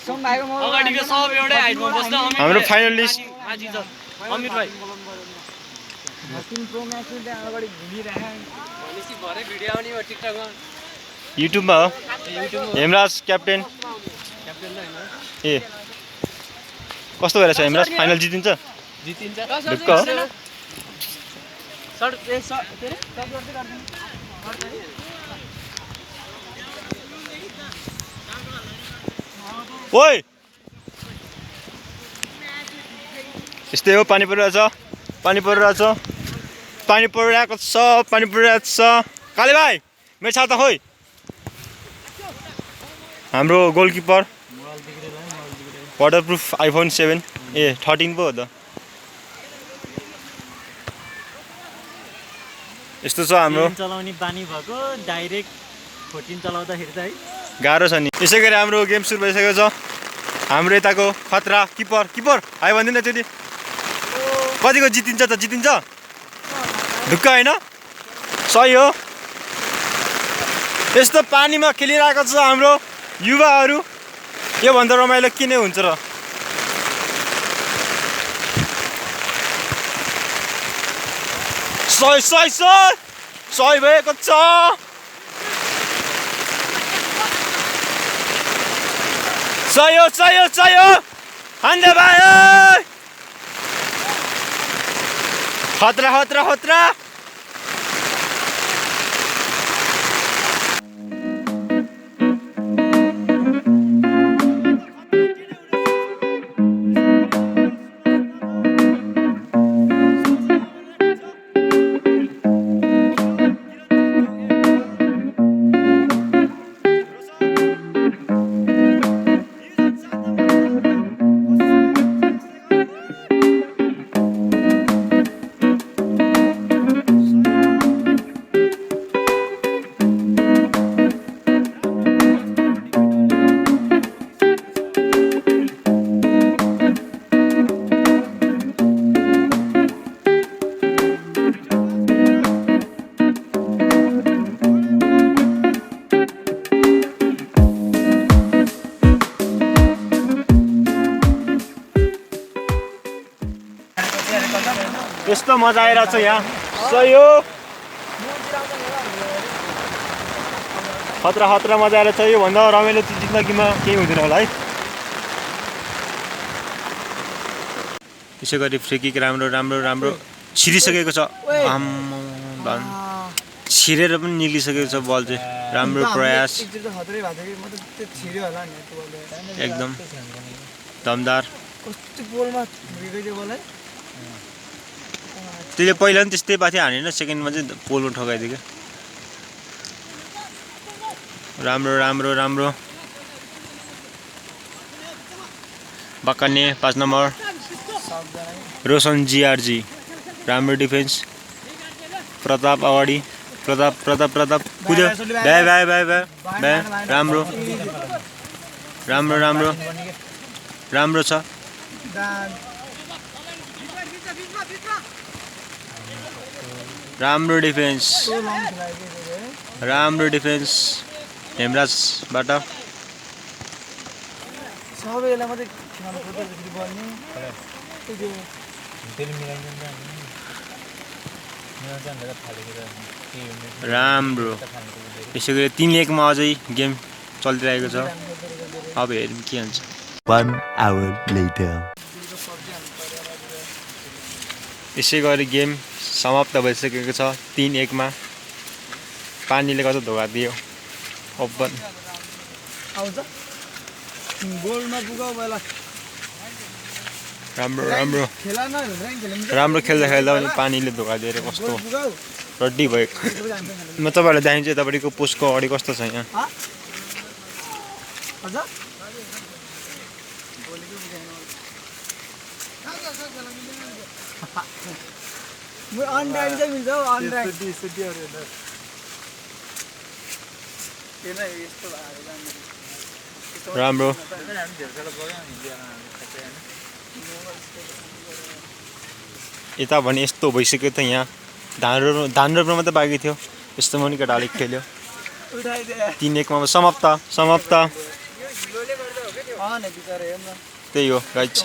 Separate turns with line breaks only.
अगाडिको सब एउटै हाइटमा बस्छ।
हाम्रो फाइनलिस्ट
माथि छ अमित भाइ।
युट्युबमा हो हेमराज क्याप्टेन। ए कस्तो भइरहेछ हेमराज? फाइनल जितिन्छ ढुक्क हो। ओइ यस्तै हो, पानी परिरहेछ, पानी परिरहेछ, पानी परिरहेको छ, पानी परिरहेको छ। काले भाइ मेरो छाता खोइ। हाम्रो गोलकिपर वाटरप्रुफ आइफोन 7 ए 13 पो हो त। यस्तो छ हाम्रो
चलाउने बानी भएको डाइरेक्ट 14 चलाउँदाखेरि त है
गाह्रो छ नि। यसै गरी हाम्रो गेम सुरु भइसकेको छ। हाम्रो यताको खतरा किपर किपर हाई भन्दैन त्यो कतिको जितिन्छ त? जितिन्छ ढुक्क होइन? सही हो। यस्तो पानीमा खेलिरहेको छ हाम्रो युवाहरू। योभन्दा रमाइलो के नै हुन्छ र? सही सही सही सही भएको छ। सही हो सही हो सही हो। हान्दै भयो। खतरा खतरा खतरा। यस्तो मजा आइरहेको छ यहाँ। सही हो। खतरा खतरा मजा आइरहेको छ। योभन्दा रमाइलो चाहिँ जिन्दगीमा केही हुँदैन होला है। त्यसै गरी फ्री किक राम्रो राम्रो राम्रो छिरिसकेको छ। छिरेर पनि निक्लिसकेको छ बल चाहिँ। राम्रो प्रयास एकदम दमदार। त्यसले पहिला पनि त्यस्तै पाथी हानेन, सेकेन्डमा चाहिँ पोलमा ठगाइदियो क्या। राम्रो राम्रो राम्रो बक्काने 5 नम्बर रोशन जिआरजी। राम्रो डिफेन्स। प्रताप अगाडि प्रताप प्रताप प्रताप कुद्यो। भ्या भ्या भ्या भ्या भ्या राम्रो राम्रो राम्रो राम्रो छ। राम्रो डिफेन्स राम्रो डिफेन्स हेमराजबाट। राम्रो। यसै गरी 3-1 मा अझै गेम चलिरहेको छ। अब हेरौँ के हुन्छ।
1 hour later
यसै गरी गेम समाप्त भइसकेको छ 3-1 मा। पानीले कस्तो धोका दियो। ओपन राम्रो राम्रो राम्रो खेल्दा खेल्दा पनि पानीले धोका दिएर कस्तो रड्डी भयो। म तपाईँहरूलाई देखाइदिन्छु यतापट्टिको पोस्टको अगाडि कस्तो छ यहाँ। राम्रो यता भने यस्तो भइसक्यो त यहाँ। धान रोप्न मात्रै बाँकी थियो। यस्तो पनि केटा अलिक खेल्यो। 3-1 मा समाप्त समाप्त। त्यही हो गाइज